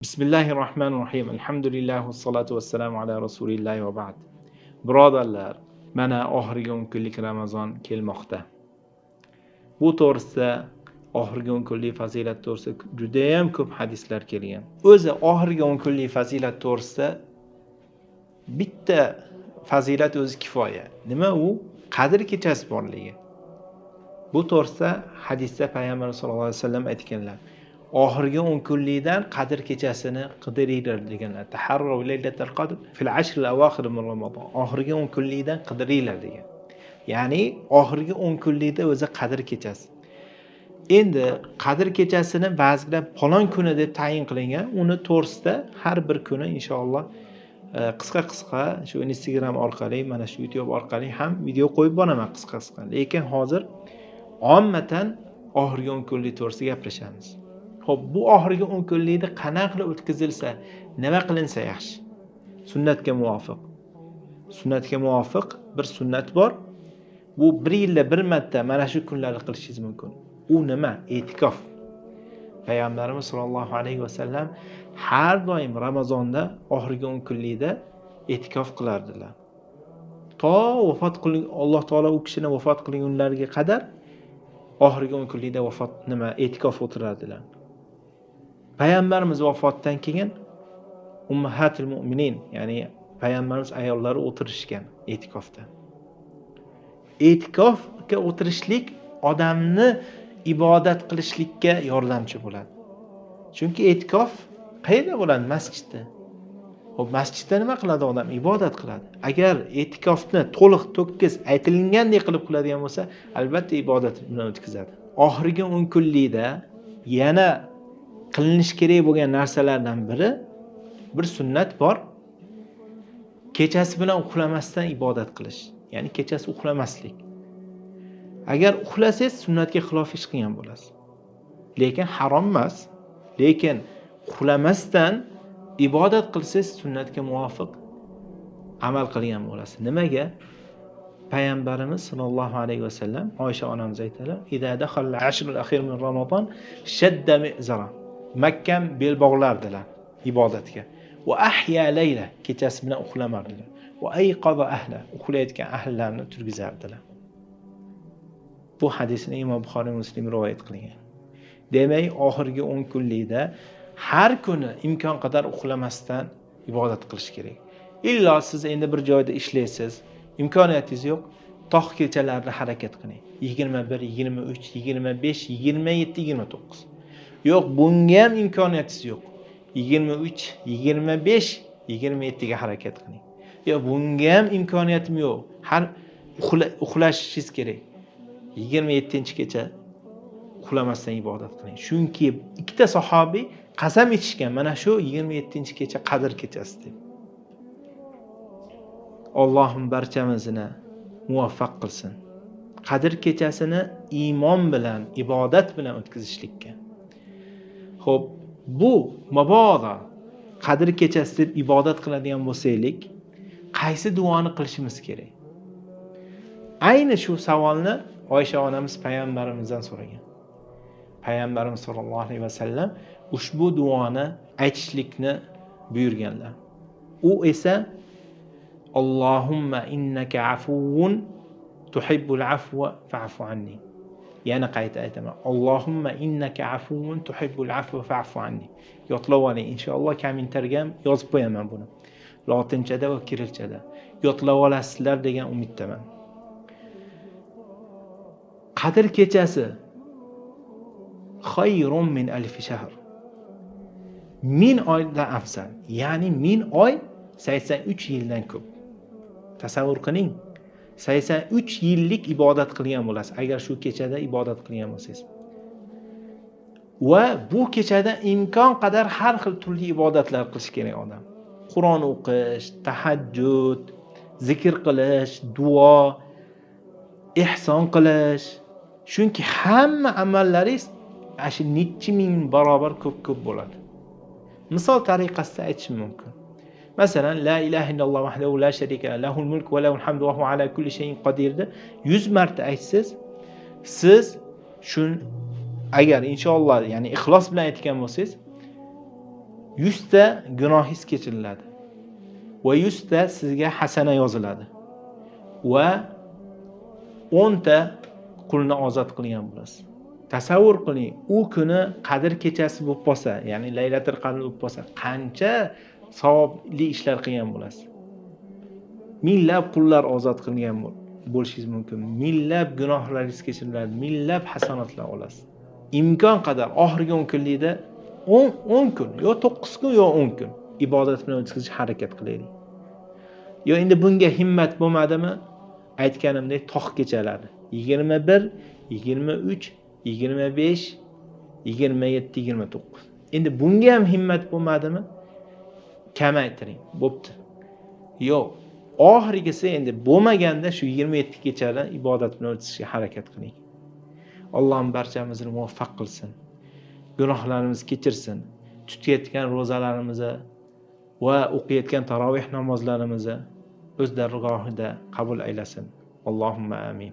Bismillahirrohmanirrohim. Alhamdulillah vassalatu vassalamu ala rasulillah va ba'd. Birodarlar, mana oxirgi 10 kunlik Ramazon kelmoqda. Bu to'g'risida oxirgi 10 kunlik fazilat to'g'risida juda ham ko'p hadislar kelgan. O'zi oxirgi 10 kunlik fazilat to'g'risida bitta fazilat o'zi kifoya. Nima u? Qadr kechasi borligi. Bu to'g'risida hadisda Payg'ambar sollallohu alayhi vasallam aytganlar. Oxirgi 10 kunlikdan Qadr kechasini qidiringlar deganlar. Taharru laylatul qadr fil ashr al-awakhir min Ramazon. Oxirgi 10 kunlikdan qidiringlar degan. Ya'ni oxirgi 10 kunlikda o'zi Qadr kechasi. Endi Qadr kechasini ba'zilar falon kuni deb tayin qilingan. Uni to'g'risida har bir kuni inshaalloh qisqa shu Instagram orqali, mana shu YouTube orqali ham video qo'yib boraman qisqa. Lekin hozir ommatan oxirgi 10 kunlik to'g'risida gaplashamiz. Xo'p, bu oxirgi 10 kunlikda qanaqa qilib o'tkazilsa, nima qilinsa yaxshi? Sunnatga muvofiq. Sunnatga muvofiq bir sunnat bor. Bu 1 yilda bir marta mana shu kunlarda qilishingiz mumkin. U nima? E'tikof. Payg'ambarimiz sollallohu alayhi vasallam har doim Ramazonda oxirgi 10 kunlikda e'tikof qilardilar. To vafot qiling, Alloh taolo u kishini vafot qilgunlariga qadar oxirgi 10 kunlikda e'tikof o'tirardilar. Payg'ambarimiz vafotdan keyin ummahatul mu'minin, ya'ni payg'ambarimiz ayollari o'tirishgan e'tikofda. E'tikofga o'tirishlik odamni ibodat qilishlikka yordamchi bo'ladi. Chunki e'tikof qayerda bo'ladi? Masjidda. Xo'p, masjidda nima qiladi odam? Ibodat qiladi. Agar e'tikofni to'liq to'kis aytilgandek qilib qiladigan bo'lsa, albatta ibodat bilan o'tkazadi. Oxirgi 10 kunlikda yana qilinish kerak bo'lgan narsalardan biri bir sunnat bor. Kechasi bilan uxlamasdan ibodat qilish. Ya'ni kechasi uxlamaslik. Agar uxlasangiz sunnatga xilof ish qilgan bo'lasiz. Lekin harom emas. Lekin uxlamasdan ibodat qilsangiz sunnatga muvofiq amal qilgan bo'lasiz. Nimaga? Payg'ambarimiz sollallohu alayhi vasallam Oysha onamiz aytadilar: "Idza dakhala al-ashr al-akhir min Ramazon shadda mi'zara." Mahkam bel bog'lardilar ibodatga. Va ahya layla, kechasi bilan uxlamardilar. Va ayqaza ahla, uxlayotgan ahllarini turgizardilar. Bu hadisni Imom Buxoriy Muslim rivoyat qilgan. Demak, oxirgi 10 kunlikda har kuni imkon qadar uxlamasdan ibodat qilish kerak. Illo siz endi bir joyda ishlaysiz, imkoniyatingiz yo'q, tog' kechalarida harakat qiling. 21, 23, 25, 27, 29. Yo'q, bunga ham imkoniyatingiz yo'q. 23, 25, 27 ga harakat qiling. Yo'q, bunga ham imkoniyatim yo'q. Har uxlashingiz kerak. 27-kecha uxlamasdan ibodat qiling. Chunki ikkita sahobiy qasam ichishgan, mana shu 27-kecha Qadr kechasi deb. Allohim barchamizni muvaffaq qilsin. Qadr kechasini iymon bilan, ibodat bilan o'tkazishlikka. Xo'p, bu mabodo Qadr kechasi deb ibodat qiladigan bo'lsaylik, qaysi duoni qilishimiz kerak? Ayni shu savolni Oysha onamiz payg'ambarimizdan so'ragan. Payg'ambarimiz sollallohu alayhi vasallam ushbu duoni aytishlikni buyurganlar. U esa Allohumma innaka afuwun tuhibbul afwa fa'fu anni. Yana qayta aytaman. Allohumma innaka afuwun tuhibbul afwa fa'fu anni. Yodlab oling, inshaalloh kommentarga ham yozib qo'yaman buni. Lotinchada va kirilchada. Yodlab olasizlar degan umiddaman. Qadr kechasi khayrun min alf shahr. 1000 oydan afzal. Ya'ni 1000 oy 83 yildan ko'p. Tasavvur qiling. 83 yillik ibodat qilgan bo'lasiz, agar shu kechada ibodat qilgan bo'lsangiz. Va bu kechada imkon qadar har xil turli ibodatlar qilish kerak odam. Qur'on o'qish, tahajjud, zikr qilish, duo, ihson qilish. Chunki hamma amallaringiz shu necha ming barobar ko'p bo'ladi. Misol tariqasida aytishim mumkin. Masalan, la ilaha illalloh vahdahu la sharika lahul mulk va lahul hamdu va huwa ala kulli shay'in qodirda 100 marta aytsangiz, siz shun agar inshaalloh, ya'ni ixlos bilan aytgan bo'lsangiz, 100 ta gunohingiz kechiriladi. Va 100 ta sizga hasana yoziladi. Va 10 ta qulni ozod qilgan bo'lasiz. Tasavvur qiling, u kuni Qadr kechasi bo'lib qolsa, ya'ni Laylatul Qadr bo'lib qolsa, qancha savobli ishlar qilgan bo'lasiz. Minglab qullar ozod qilgan bo'lishingiz mumkin. Minglab gunohlaringiz kechiriladi, minglab hasanotlar olasiz. Imkon qadar oxirgi 10 kunlikda 10 kun, yo 9 kun, yo 10 kun ibodat bilan o'tkazishga harakat qilaylik. Yo endi bunga himmat bo'lmadimi? Aytganimdek tog' kechalari 21, 23, 25, 27, 29. Endi bunga ham himmat bo'lmadimi? Kamaytiring. Bo'pti. Yo'q. Oxirgisi endi bo'lmaganda shu 27 kechadan ibodat bilan o'tkazishga harakat qiling. Allohim barchamizni muvaffaq qilsin. Gunohlarimizni kechirsin. Tutayotgan ro'zalarimizni va o'qiyotgan tarovih namozlarimizni o'z dargohida qabul aylasin. Allohumma amin.